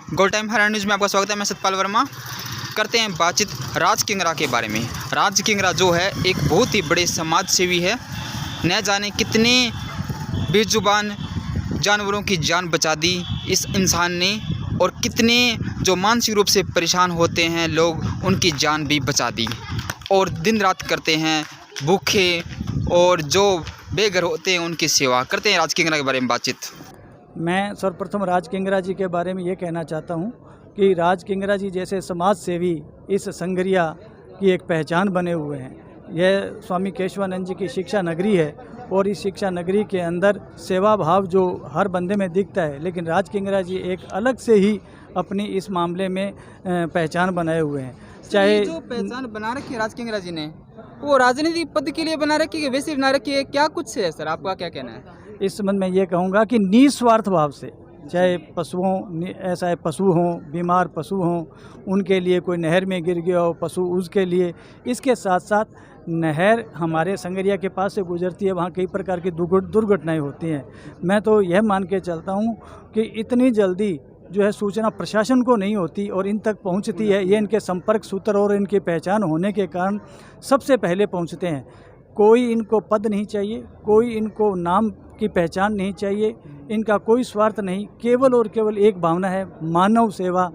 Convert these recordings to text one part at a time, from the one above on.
गोल time Haryana news में आपका स्वागत है। मैं सतपाल वर्मा। करते हैं बातचीत राज किंगरा के बारे में। राज किंगरा जो है एक बहुत ही बड़े समाज सेवी है। न जाने कितने बेजुबान जानवरों की जान बचा दी इस इंसान ने, और कितने जो मानसिक रूप से परेशान होते हैं लोग, उनकी जान भी बचा दी। और दिन रात करते हैं भूखे और जो बेघर होते हैं उनकी सेवा करते हैं। राज किंगरा के बारे में बातचीत। मैं सर्वप्रथम राज किंगरा जी के बारे में ये कहना चाहता हूँ कि राज किंगरा जी जैसे समाज सेवी इस संगरिया की एक पहचान बने हुए हैं। यह स्वामी केशवानंद जी की शिक्षा नगरी है और इस शिक्षा नगरी के अंदर सेवा भाव जो हर बंदे में दिखता है, लेकिन राज किंगरा जी एक अलग से ही अपनी इस मामले में पहचान बनाए हुए हैं। चाहे जो पहचान बना रखी है राज किंगरा जी ने, वो राजनीतिक पद के लिए बना रखी है, वैसे बना रखी है, क्या कुछ है सर? आपका क्या कहना है इस संबंध में ये कहूँगा कि निस्वार्थ भाव से, चाहे पशुओं ऐसा है, पशु हों, बीमार पशु हों, उनके लिए कोई नहर में गिर गया हो पशु, उसके लिए। इसके साथ साथ नहर हमारे संगरिया के पास से गुजरती है, वहाँ कई प्रकार की दुर्घटनाएं होती हैं। मैं तो यह मान के चलता हूँ कि इतनी जल्दी जो है सूचना प्रशासन को नहीं होती और इन तक पहुँचती है, ये इनके संपर्क सूत्र और इनकी पहचान होने के कारण सबसे पहले पहुँचते हैं। कोई इनको पद नहीं चाहिए, कोई इनको नाम की पहचान नहीं चाहिए, इनका कोई स्वार्थ नहीं, केवल और केवल एक भावना है, मानव सेवा,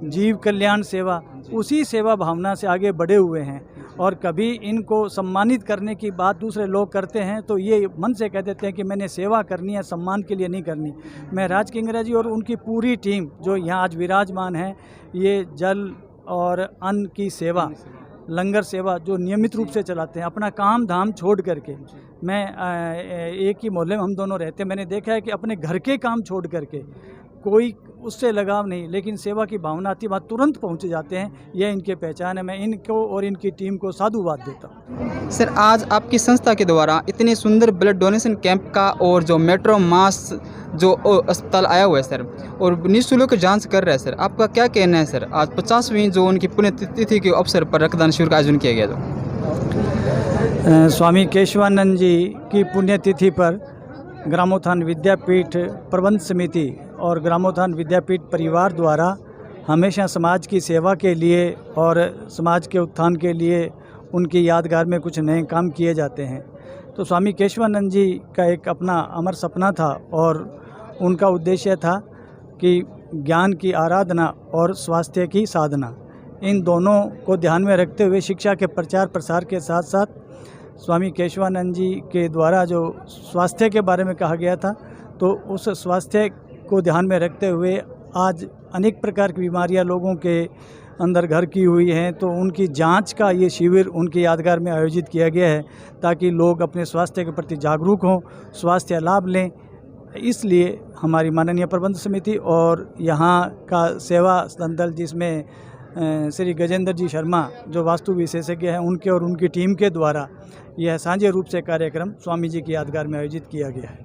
जीव कल्याण सेवा। उसी सेवा भावना से आगे बढ़े हुए हैं। और कभी इनको सम्मानित करने की बात दूसरे लोग करते हैं तो ये मन से कह देते हैं कि मैंने सेवा करनी है, सम्मान के लिए नहीं करनी। मैं राज किंगरा जी और उनकी पूरी टीम जो यहाँ आज विराजमान है, ये जल और अन्न की सेवा, लंगर सेवा जो नियमित रूप से चलाते हैं, अपना काम धाम छोड़ करके। मैं एक ही मोहल्ले में हम दोनों रहते हैं, मैंने देखा है कि अपने घर के काम छोड़ करके, कोई उससे लगाव नहीं, लेकिन सेवा की भावना आती वहाँ तुरंत पहुँच जाते हैं। यह इनके पहचान है। मैं इनको और इनकी टीम को साधुवाद देता हूँ। सर, आज आपकी संस्था के द्वारा इतने सुंदर ब्लड डोनेशन कैंप का और जो मेट्रो मास जो अस्पताल आया हुआ है सर, और निःशुल्क जांच कर रहा है सर, आपका क्या कहना है सर? आज 50वीं जो उनकी पुण्यतिथि के अवसर पर रक्तदान शिविर का आयोजन किया गया था। स्वामी केशवानंद जी की पुण्यतिथि पर ग्रामोत्थान विद्यापीठ प्रबंध समिति और ग्रामोत्थान विद्यापीठ परिवार द्वारा हमेशा समाज की सेवा के लिए और समाज के उत्थान के लिए उनकी यादगार में कुछ नए काम किए जाते हैं। तो स्वामी केशवानंद जी का एक अपना अमर सपना था और उनका उद्देश्य था कि ज्ञान की आराधना और स्वास्थ्य की साधना, इन दोनों को ध्यान में रखते हुए शिक्षा के प्रचार प्रसार के साथ साथ स्वामी केशवानंद जी के द्वारा जो स्वास्थ्य के बारे में कहा गया था, तो उस स्वास्थ्य को ध्यान में रखते हुए आज अनेक प्रकार की बीमारियां लोगों के अंदर घर की हुई हैं, तो उनकी जांच का ये शिविर उनकी यादगार में आयोजित किया गया है ताकि लोग अपने स्वास्थ्य के प्रति जागरूक हों, स्वास्थ्य लाभ लें। इसलिए हमारी माननीय प्रबंध समिति और यहाँ का सेवा दल, जिसमें श्री गजेंद्र जी शर्मा जो वास्तु विशेषज्ञ हैं, उनके और उनकी टीम के द्वारा यह साझे रूप से कार्यक्रम स्वामी जी की यादगार में आयोजित किया गया है।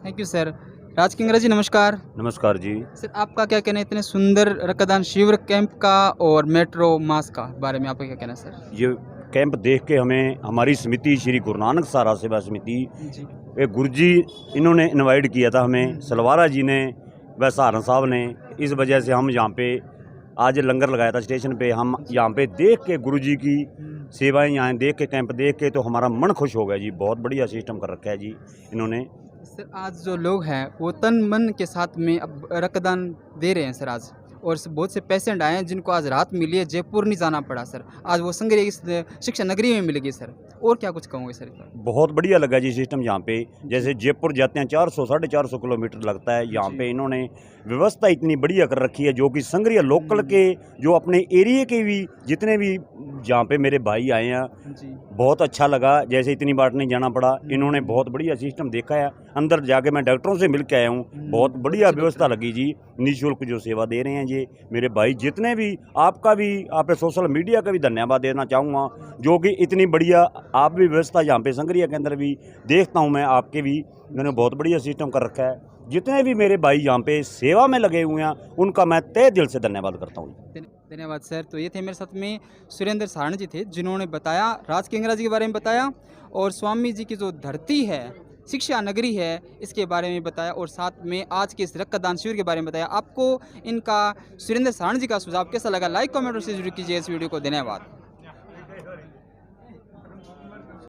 Thank you sir. Raj Kingra ji नमस्कार। नमस्कार जी। सर, आपका क्या कहना है इतने सुंदर रक्तदान शिविर कैंप का और मेट्रो मास का बारे में? आपका क्या कहना है सर? ये कैंप देख के हमें हमारी समिति श्री गुरु नानक सहारा सेवा समिति, एक गुरु जी इन्होंने इनवाइट किया था हमें, सलवारा जी ने व सहारन साहब ने। इस वजह से हम यहाँ पे आज लंगर लगाया था स्टेशन पे। हम यहाँ पे देख के गुरु जी की सेवाएं यहाँ देख के, कैंप देख के, तो हमारा मन खुश हो गया जी। बहुत बढ़िया सिस्टम कर रखा है जी इन्होंने। सर, आज जो लोग हैं वो तन मन के साथ में अब रक्तदान दे रहे हैं सर आज, और बहुत से पेशेंट आए हैं जिनको आज राहत मिली है, जयपुर नहीं जाना पड़ा सर, आज वो संगरिया की शिक्षा नगरी में मिल गई सर। और क्या कुछ कहूँगे सर? बहुत बढ़िया लगा जी सिस्टम यहाँ पे। जैसे जयपुर जाते हैं 400-450 किलोमीटर लगता है, यहाँ पे इन्होंने व्यवस्था इतनी बढ़िया कर रखी है, जो कि संगरिया लोकल के जो अपने एरिया के भी जितने भी जहाँ पे मेरे भाई आए हैं, बहुत अच्छा लगा। जैसे इतनी बार नहीं जाना पड़ा, इन्होंने बहुत बढ़िया सिस्टम देखा है। अंदर जाके मैं डॉक्टरों से मिल के आया हूँ, बहुत बढ़िया व्यवस्था लगी जी। निःशुल्क जो सेवा दे रहे हैं ये मेरे भाई, जितने भी, आपका भी, आपने सोशल मीडिया का भी धन्यवाद देना चाहूँगा, जो कि इतनी बढ़िया आप भी व्यवस्था यहाँ पे संगरिया के अंदर भी देखता हूँ मैं, आपके भी मैंने बहुत बढ़िया सिस्टम कर रखा है। जितने भी मेरे भाई यहाँ पे सेवा में लगे हुए हैं, उनका मैं तहे दिल से धन्यवाद करता हूँ। धन्यवाद सर। तो ये थे मेरे साथ में सुरेंद्र सारण जी थे, जिन्होंने बताया, राज किंगरा जी के बारे में बताया, और स्वामी जी की जो धरती है शिक्षा नगरी है इसके बारे में बताया और साथ में आज के इस रक्तदान शिविर के बारे में बताया। आपको इनका सुरेंद्र सारण जी का सुझाव कैसा लगा, लाइक कमेंट और शेयर कीजिए इस वीडियो को। धन्यवाद।